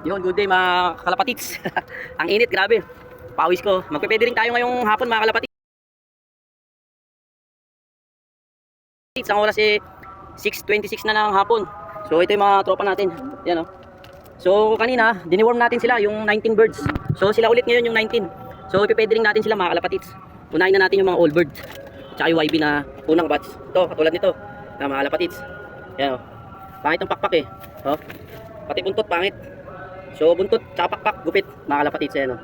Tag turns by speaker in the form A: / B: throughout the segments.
A: Yun, good day mga kalapatids. Ang init, grabe. Pawis ko. Magpepwede rin tayo ngayong hapon mga kalapatids. Ang oras eh 6:26 na ng hapon. So ito yung mga tropa natin. Yan oh. So kanina, diniworm natin sila yung 19 birds. So sila ulit ngayon yung 19. So ipepwede rin natin sila mga kalapatids. Unahin na natin yung mga old bird. Tsaka yung YB na unang batch. Ito, katulad nito. Na mga kalapatids. Yan oh. Pangit ang pakpak eh. Oh. Pati buntot pangit. So buntot tsaka pakpak gupit mga kalapatids. Ayan o.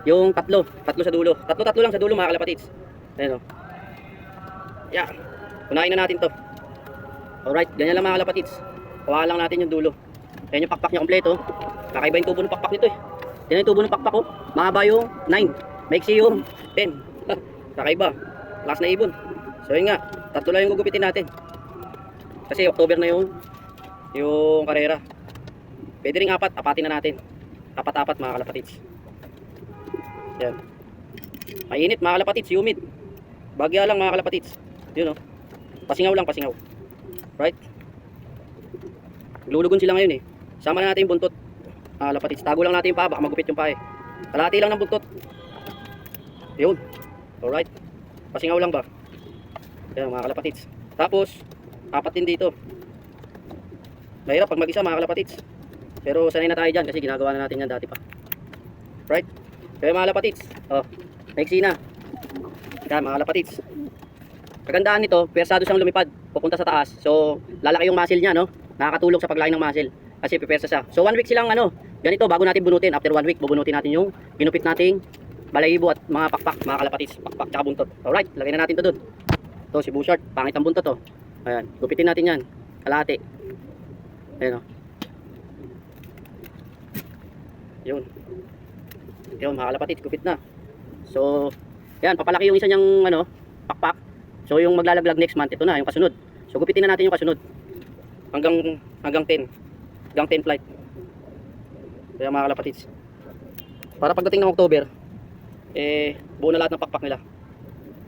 A: Yung tatlo sa dulo. Tatlo lang sa dulo mga kalapatids. Ayan o. Yeah. Unahin na natin to. Alright, ganyan lang mga kalapatids. Kuha lang natin yung dulo. Ayan yung pakpak niya kompleto. Kakaiba yung tubo ng pakpak nito eh. Yan yung tubo ng pakpak oh. Mahaba yung 9. Maiksi yung 10. Kakaiba. Lakas na ibon. So yun nga. Tatlo lang yung gugupitin natin. Kasi October na yung karera. Pwede ring apat, apatin na natin. Apat-apat mga kalapatids. Yan. Mainit mga kalapatids, humid. Bagya lang mga kalapatids. Yun o. Pasingaw lang, pasingaw. Right? Lulugon sila ngayon eh. Sama na natin yung buntot. Mga kalapatids. Tago lang natin yung paa, baka magupit yung paa eh. Kalahati lang ng buntot. Yun. Alright. Pasingaw lang ba? Yan mga kalapatids. Tapos, apat din dito. Mahirap pag mag-isa mga kalapatids. Pero sanay na tayo dyan kasi ginagawa na natin yan dati pa. Right? Kaya mga kalapatids, oh, maiksi na. Yan mga kalapatids. Kagandaan nito, persado siyang lumipad, pupunta sa taas. So, lalaki yung muscle niya, no? Nakakatulong sa paglain ng muscle. Kasi pipersa siya. So, 1 week silang ano, ganito, bago natin bunutin. After 1 week, bubunutin natin yung ginupit nating balahibo at mga pakpak, mga kalapatids. Pakpak tsaka buntot. Alright, lagay na natin to dun. Ito, si Bouchard, pangit ang buntot, oh. Ayan, gupitin natin yan. Kalahati. Ayan, oh. Yun. Yun mga kalapatids, gupit na. So, yan, papalaki yung isa niyang ano, pakpak. So, yung maglalaglag next month, ito na, yung kasunod. So, gupitin na natin yung kasunod. Hanggang 10. Hanggang 10 flight. Kaya mga kalapatids. Para pagdating ng October, buo na lahat ng pakpak nila.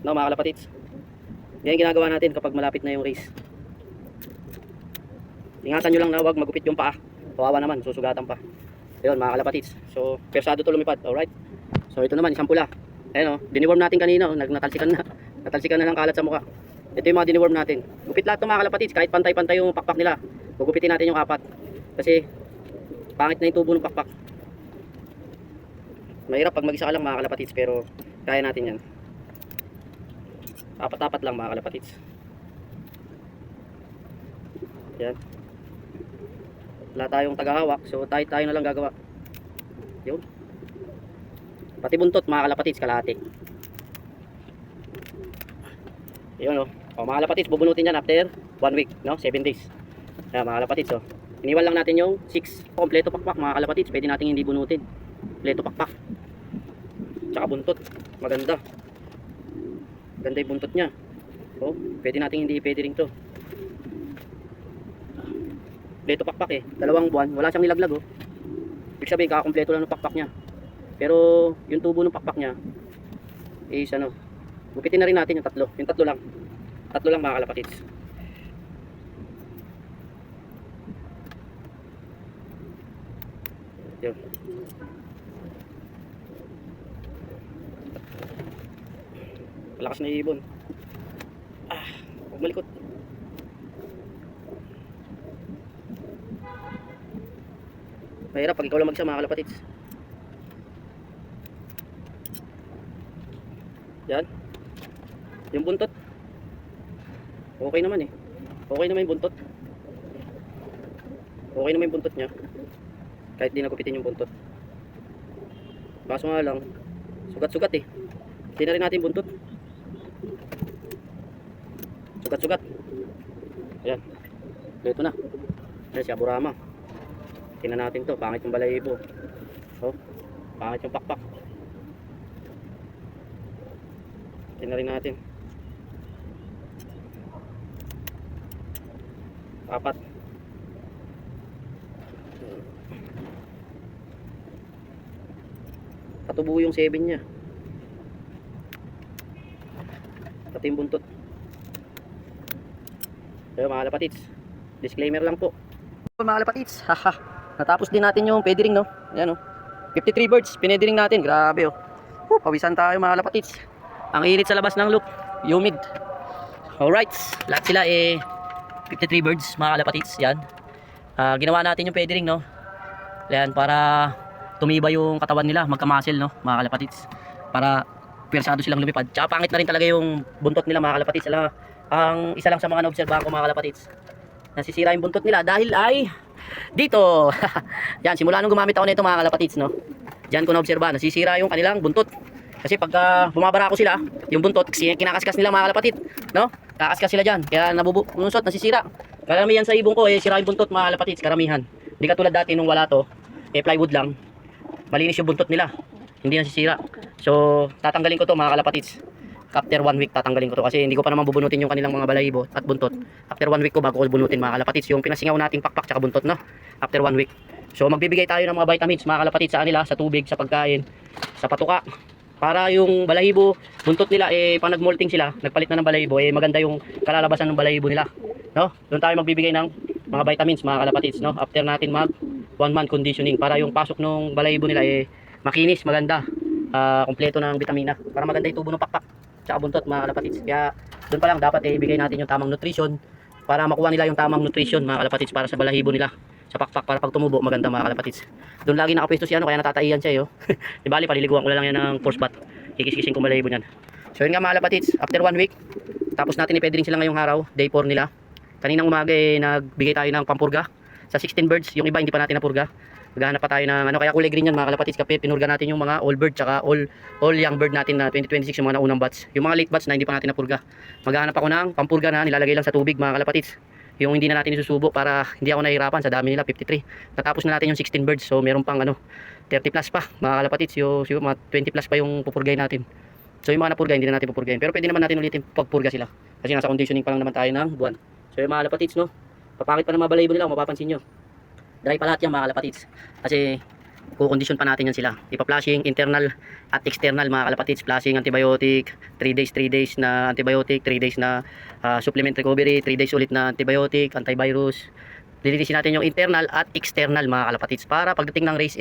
A: No, mga kalapatids. Yan yung ginagawa natin kapag malapit na yung race. Ingatan nyo lang na huwag magupit yung paa. Kawawa naman, susugatan pa. Ayun mga kalapatids. So, persado to lumipad. Alright. So, ito naman, isang pula. Ayun o, diniworm natin kanina. Natalsikan na. Natalsikan na ng kalat sa mukha. Ito yung mga diniworm natin. Gupit lahat ng mga kalapatids. Kahit pantay-pantay yung pakpak nila. Gugupitin natin yung apat. Kasi, pangit na yung tubo ng pakpak. Mahirap pag mag-isa ka lang mga kalapatids. Pero, kaya natin yan. Apat-apat lang mga kalapatids. Yan. Wala tayong tagahawak, so tayo na lang gagawa. Yun. Pati buntot mga kalapatids, kalahati. Yun o. O mga kalapatids, bubunutin yan after 1 week, no? 7 days. Yan mga kalapatids o. Iniwan lang natin yung 6 kompleto pakpak mga kalapatids. Pwede natin hindi bunutin. Kompleto pakpak. Tsaka buntot. Maganda. Ganda yung buntot nya. O, pwede natin hindi pwede rin to. Kompleto pakpak eh. 2 buwan, wala siyang nilaglag oh. Ibig sabihin, kakakompleto lang ng pakpak niya. Pero, yung tubo ng pakpak niya is ano, gupitin na rin natin yung tatlo. Yung tatlo lang. Tatlo lang mga kalapatids. Yun. Malakas na ibon. Huwag malikot. Mahirap pag ikaw lang mag-isa mga kalapatids. Yan. Yung buntot. Okay naman eh. Okay naman yung buntot. Okay naman yung buntot niya. Kahit di nagupitin yung buntot. Kaso nga lang, sugat-sugat eh. Hindi na rin natin yung buntot. Sugat-sugat. Ayan. Ito na. Ayan si Aburama. Tingnan natin to, pangit yung balahibo. Oh, pangit yung pakpak. Tingnan rin natin. Apat. Patubo yung 7 nya. Pati yung buntot. Kaya mga kalapatids, disclaimer lang po. Mga kalapatids, haha. natapos din natin yung pediring, no? Ayan, oh. 53 birds, pinediring natin. Grabe, oh. Pawisan tayo mga kalapatids. Ang init sa labas ng loop. Humid. Alright. Lahat sila 53 birds mga kalapatids. Yan. Ginawa natin yung pediring, no? Yan, para tumiba yung katawan nila, magka-muscle, no? Mga kalapatids. Para persado silang lumipad. Tsaka pangit na rin talaga yung buntot nila mga kalapatids. Ang isa lang sa mga naobserbahan ko mga kalapatids, nasisira yung buntot nila dahil ay dito. Yan, simula nung gumamit ako nito mga kalapatids, no? Diyan ko naobserbahan, nasisira yung kanilang buntot. Kasi pagka bumabara ko sila, yung buntot, kinakaskas nila mga kalapatid, no? Kakaskas sila diyan, kaya nabubunusot, nasisira. Karamihan sa ibon ko, sira yung buntot mga kalapatid, karamihan. Hindi katulad dati nung wala to, plywood lang, malinis yung buntot nila, hindi nasisira. So, tatanggalin ko to mga kalapatids. After 1 week tatanggalin ko to kasi hindi ko pa naman bubunutin yung kanilang mga balahibo at buntot. After 1 week ko bago ko bunutin mga kalapatids yung pinasingaw nating pakpak tsaka buntot, no? After 1 week. So magbibigay tayo ng mga vitamins mga kalapatids sa kanila, sa tubig, sa pagkain, sa patuka. Para yung balahibo, buntot nila pag nagmolting sila, nagpalit na ng balahibo, maganda yung kalalabasan ng balahibo nila, no? Doon tayo magbibigay ng mga vitamins mga kalapatids, no? After natin mag 1 month conditioning para yung pasok ng balahibo nila makinis, maganda, kompleto ng vitamina para maganda yung tubo ng pakpak tsaka buntot mga kalapatids. Kaya doon pa lang dapat ibigay natin yung tamang nutrition para makuha nila yung tamang nutrition mga kalapatids para sa balahibo nila, sa pakpak, para pag tumubo maganda mga kalapatids. Doon lagi nakapwesto si kaya natataiyan siya Di bali paliliguan ko lang yan ng force bath. Kikis-kisin ko balahibo niyan. So yun nga mga kalapatids, after 1 week tapos natin ipediring sila ngayong araw, day 4 nila. Kaninang umaga nagbigay tayo ng pampurga sa 16 birds, yung iba hindi pa natin napurga. Maghahanap pa tayo ng kaya kulay green yan mga kalapatids, kapit pinurga natin yung mga all bird tsaka all young bird natin na 2026, yung mga naunang batch. Yung mga late batch na hindi pa natin napurga, maghahanap ako ng pampurga na nilalagay lang sa tubig mga kalapatids, yung hindi na natin isusubo para hindi ako nahihirapan sa dami nila. 53, natapos na natin yung 16 birds, so meron pang 30 plus pa mga kalapatids, yung mga 20 plus pa yung pupurgay natin. So yung mga napurga hindi na natin pupurgayin, pero pwede naman natin ulitin pagpurga sila kasi nasa conditioning pa lang naman tayo ng buwan. So yung mga kalapatids, no, papangit pa ng mga balahibo nila, mapapansin nyo. Dry pa lahat yan mga kalapatids kasi kukondisyon pa natin yan sila. Ipa-flushing internal at external mga kalapatids. Flushing antibiotic, 3 days na antibiotic, 3 days na supplement recovery, 3 days ulit na antibiotic, antivirus. Lilinisin natin yung internal at external mga kalapatids para pagdating ng race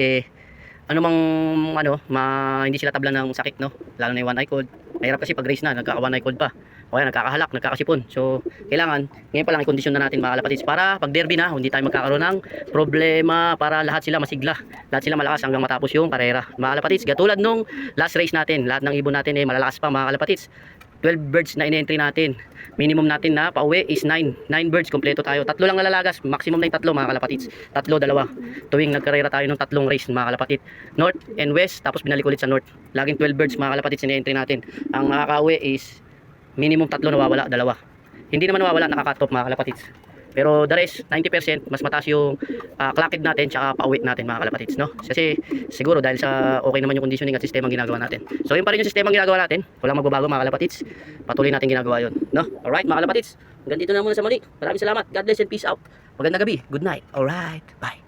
A: hindi sila tablan ng sakit, no? Lalo na yung one eye cold. Mahirap kasi pag race na, nagkaka one eye cold pa. O kaya nagkakahalak, nagkakasipon. So, kailangan, ngayon pa lang i-condition na natin mga kalapatids para pag derby na, hindi tayo magkakaroon ng problema, para lahat sila masigla. Lahat sila malakas hanggang matapos yung karera. Mga kalapatids, katulad nung last race natin, lahat ng ibon natin malalakas pa mga kalapatids. 12 birds na in-entry natin. Minimum natin na pauwi is 9 birds, kompleto tayo. 3 lang nalalagas, maximum na yung 3 mga kalapatids. 3, 2. Tuwing nagkarera tayo ng 3 race mga kalapatids. North and West, tapos binalik ulit sa North. Laging 12 birds mga kalapatids in-entry natin. Ang nakakauwi is minimum 3 nawawala, 2. Hindi naman nawawala, nakaka-top mga kalapatids. Pero the rest, 90%, mas mataas yung clocked natin tsaka pauwi natin mga kalapatids, no? Kasi siguro dahil sa okay naman yung conditioning at sistema ginagawa natin. So yun pa rin yung sistema ginagawa natin. Walang magbabago mga kalapatids. Patuloy natin ginagawa yun, no? Alright mga kalapatids, hanggang dito na muna sa muli. Maraming salamat. God bless and peace out. Magandang gabi. Good night. Alright. Bye.